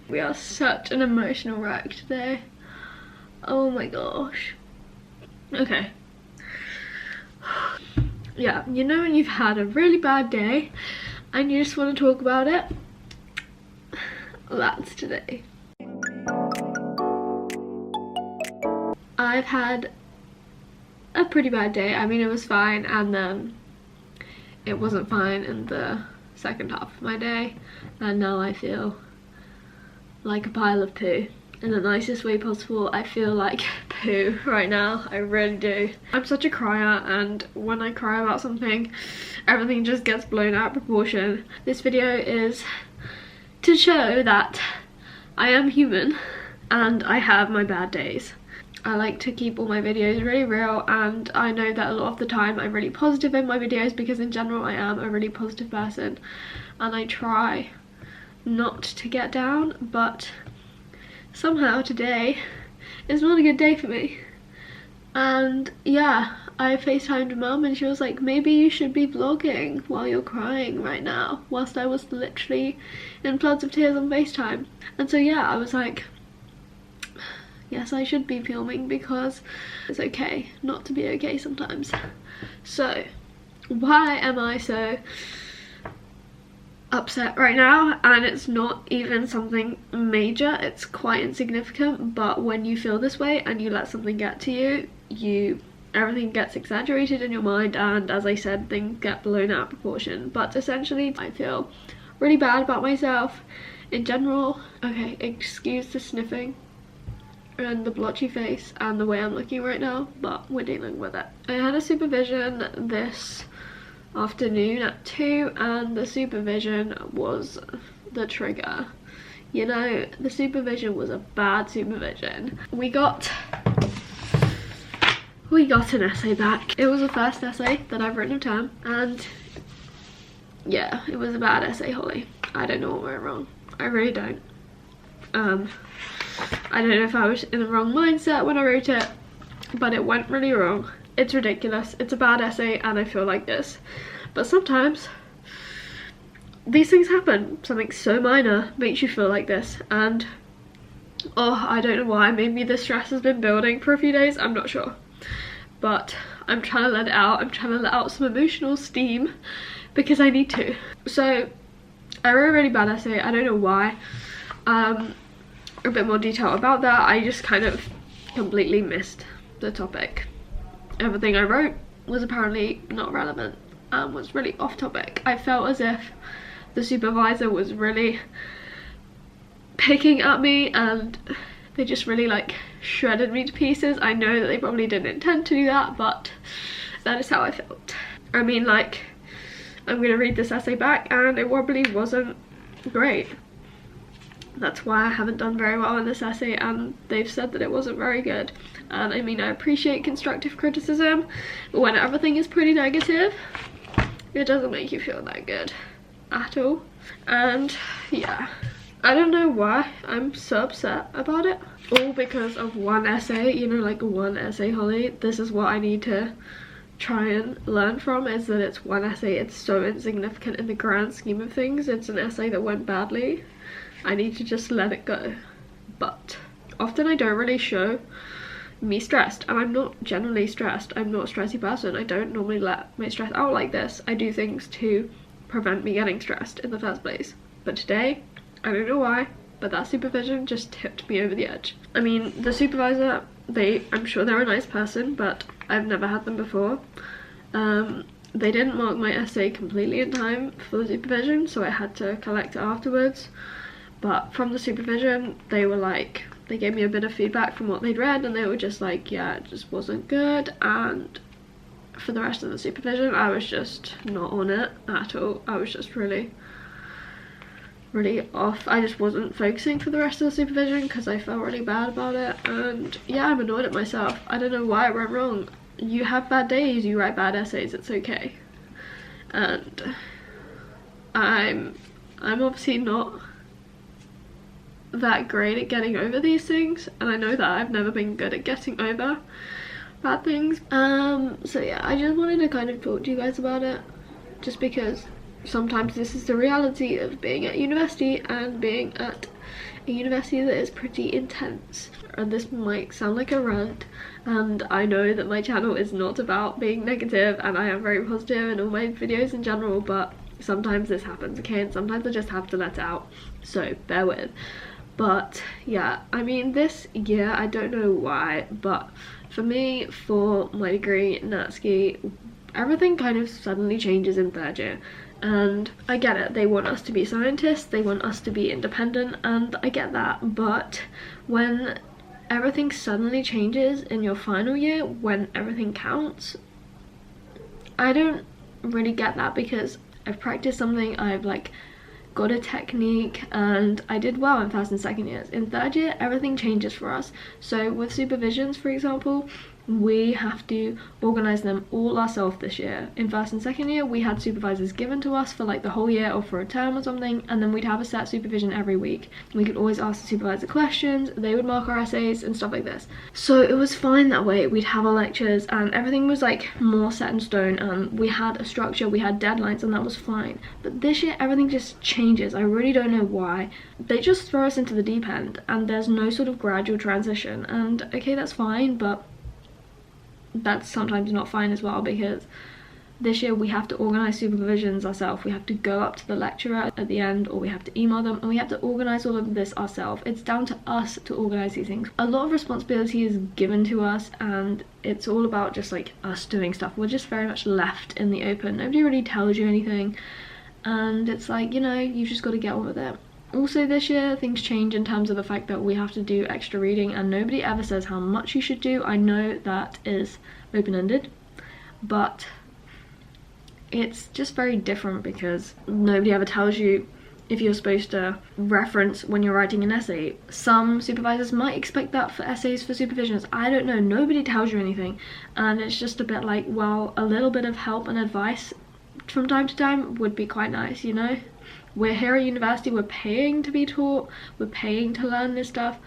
We are such an emotional wreck today. Oh my gosh. Okay. Yeah, you know when you've had a really bad day and you just want to talk about it? That's today. I've had a pretty bad day. I mean, it was fine, and then it wasn't fine in the second half of my day, and now I feel like a pile of poo. In the nicest way possible, I feel like poo right now. I really do. I'm such a crier, and when I cry about something, everything just gets blown out of proportion. This video is to show that I am human and I have my bad days. I like to keep all my videos really real, and I know that a lot of the time I'm really positive in my videos because in general I am a really positive person and I try not to get down, but somehow today is not a good day for me. And yeah, I FaceTimed mum and she was like, maybe you should be vlogging while you're crying right now, whilst I was literally in floods of tears on FaceTime. And so yeah, I was like, yes, I should be filming because it's okay not to be okay sometimes. So why am I so upset right now? And it's not even something major, it's quite insignificant, but when you feel this way and you let something get to you, everything gets exaggerated in your mind, and as I said, things get blown out of proportion. But essentially I feel really bad about myself in general. Okay, excuse the sniffing and the blotchy face and the way I'm looking right now, but we're dealing with it. I had a supervision this afternoon at 2, and the supervision was the trigger. You know, the supervision was a bad supervision. We got an essay back. It was the first essay that I've written of term, and yeah, it was a bad essay, Holly. I don't know what went wrong. I really don't. I don't know if I was in the wrong mindset when I wrote it, but it went really wrong. It's ridiculous. It's a bad essay and I feel like this. But sometimes these things happen. Something so minor makes you feel like this, and oh, I don't know why. Maybe the stress has been building for a few days, I'm not sure. But I'm trying to let it out. I'm trying to let out some emotional steam because I need to. So I wrote a really bad essay. I don't know why. A bit more detail about that. I just kind of completely missed the topic. Everything I wrote was apparently not relevant and was really off topic. I felt as if the supervisor was really picking at me and they just really like shredded me to pieces. I know that they probably didn't intend to do that, but that is how I felt. I mean, like, I'm gonna read this essay back and it probably wasn't great. That's why I haven't done very well in this essay, and they've said that it wasn't very good. And I mean, I appreciate constructive criticism, but when everything is pretty negative, it doesn't make you feel that good at all. And yeah, I don't know why I'm so upset about it. All because of one essay, you know, like one essay, Holly. This is what I need to try and learn from, is that it's one essay. It's so insignificant in the grand scheme of things. It's an essay that went badly. I need to just let it go. But often I don't really show me stressed, and I'm not generally stressed. I'm not a stressy person. I don't normally let my stress out like this. I do things to prevent me getting stressed in the first place. But today, I don't know why, but that supervision just tipped me over the edge. I mean, the supervisor, I'm sure they're a nice person, but I've never had them before. They didn't mark my essay completely in time for the supervision, so I had to collect it afterwards. But from the supervision, they were like, they gave me a bit of feedback from what they'd read, and they were just like, yeah, it just wasn't good. And for the rest of the supervision, I was just not on it at all. I was just really off. I just wasn't focusing for the rest of the supervision because I felt really bad about it. And yeah, I'm annoyed at myself. I don't know why it went wrong. You have bad days, you write bad essays, it's okay. And I'm obviously not that great at getting over these things, and I know that I've never been good at getting over bad things. So yeah, I just wanted to kind of talk to you guys about it, just because sometimes this is the reality of being at university and being at a university that is pretty intense. And this might sound like a rant, and I know that my channel is not about being negative, and I am very positive in all my videos in general, but sometimes this happens, okay, and sometimes I just have to let it out, so bear with. But yeah, I mean, this year, I don't know why, but for me, for my degree, Natsuki, everything kind of suddenly changes in third year. And I get it, they want us to be scientists, they want us to be independent, and I get that, but when everything suddenly changes in your final year, when everything counts, I don't really get that, because I've practiced something, I've like got a technique, and I did well in first and second years. In third year, everything changes for us. So with supervisions, for example, we have to organize them all ourselves this year. In first and second year, we had supervisors given to us for like the whole year or for a term or something, and then we'd have a set supervision every week. We could always ask the supervisor questions, they would mark our essays and stuff like this. So it was fine that way. We'd have our lectures and everything was like more set in stone, and we had a structure, we had deadlines, and that was fine. But this year, everything just changes. I really don't know why. They just throw us into the deep end, and there's no sort of gradual transition. And okay, that's fine, but that's sometimes not fine as well, because this year we have to organize supervisions ourselves. We have to go up to the lecturer at the end, or we have to email them, and we have to organize all of this ourselves. It's down to us to organize these things. A lot of responsibility is given to us, and it's all about just like us doing stuff. We're just very much left in the open. Nobody really tells you anything, and it's like, you know, you've just got to get on with it. Also this year, things change in terms of the fact that we have to do extra reading, and nobody ever says how much you should do. I know that is open-ended, but it's just very different because nobody ever tells you if you're supposed to reference when you're writing an essay. Some supervisors might expect that for essays for supervisions. I don't know, nobody tells you anything, and it's just a bit like, well, a little bit of help and advice from time to time would be quite nice, you know? We're here at university, we're paying to be taught, we're paying to learn this stuff,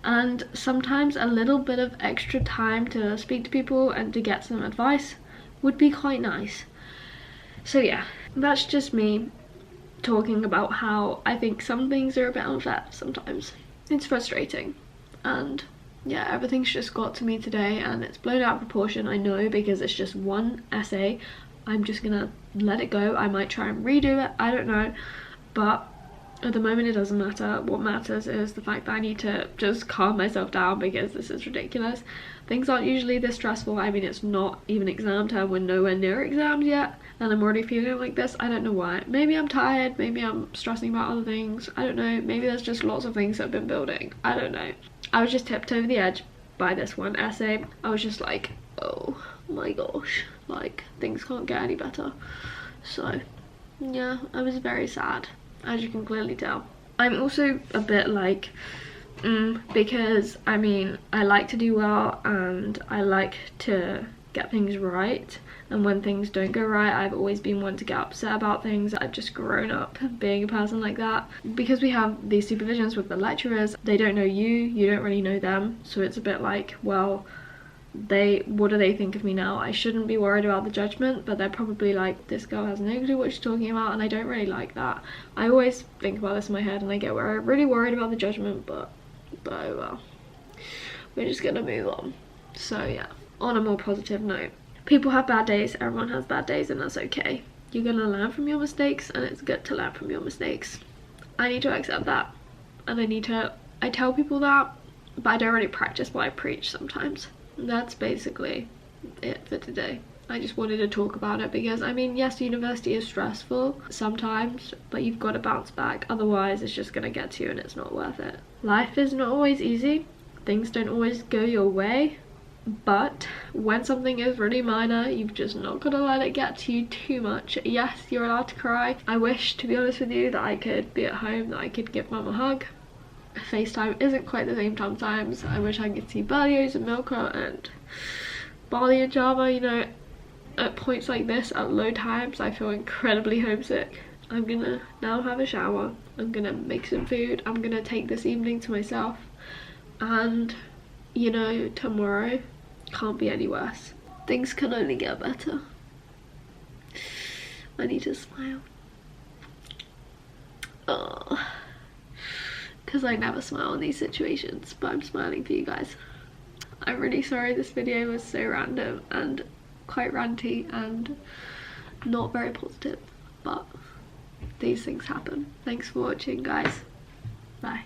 and sometimes a little bit of extra time to speak to people and to get some advice would be quite nice. So yeah, that's just me talking about how I think some things are a bit unfair sometimes. It's frustrating, and yeah, everything's just got to me today, and it's blown out of proportion, I know, because it's just one essay. I'm just gonna let it go. I might try and redo it, I don't know, but at the moment it doesn't matter. What matters is the fact that I need to just calm myself down, because this is ridiculous. Things aren't usually this stressful. I mean, it's not even exam time, we're nowhere near exams yet, and I'm already feeling like this. I don't know why. Maybe I'm tired, maybe I'm stressing about other things, I don't know. Maybe there's just lots of things that have been building, I don't know. I was just tipped over the edge by this one essay. I was just like, oh my gosh, like things can't get any better. So yeah, I was very sad, as you can clearly tell. I'm also a bit like, because I mean, I like to do well, and I like to get things right, and when things don't go right, I've always been one to get upset about things. I've just grown up being a person like that. Because we have these supervisions with the lecturers, they don't know you, you don't really know them, so it's a bit like, well, what do they think of me now? I shouldn't be worried about the judgment, but they're probably like, this girl has no clue what she's talking about, and I don't really like that. I always think about this in my head, and I get really worried about the judgment, but oh well, we're just gonna move on. So yeah, on a more positive note, people have bad days, everyone has bad days, and that's okay. You're gonna learn from your mistakes, and it's good to learn from your mistakes. I need to accept that, and I tell people that, but I don't really practice what I preach sometimes. That's basically it for today. I just wanted to talk about it because, I mean, yes, university is stressful sometimes, but you've got to bounce back, otherwise it's just gonna get to you and it's not worth it. Life is not always easy, things don't always go your way, but when something is really minor, you've just not got to let it get to you too much. Yes, you're allowed to cry. I wish, to be honest with you, that I could be at home, that I could give mum a hug. FaceTime isn't quite the same sometimes. I wish I could see Berlioz and Milka and Bali and Java, you know. At points like this, at low times, I feel incredibly homesick. I'm gonna now have a shower, I'm gonna make some food, I'm gonna take this evening to myself, and you know, tomorrow can't be any worse. Things can only get better. I need to smile. Oh. because I never smile in these situations, but I'm smiling for you guys. I'm really sorry this video was so random and quite ranty and not very positive, but these things happen. Thanks for watching, guys. Bye.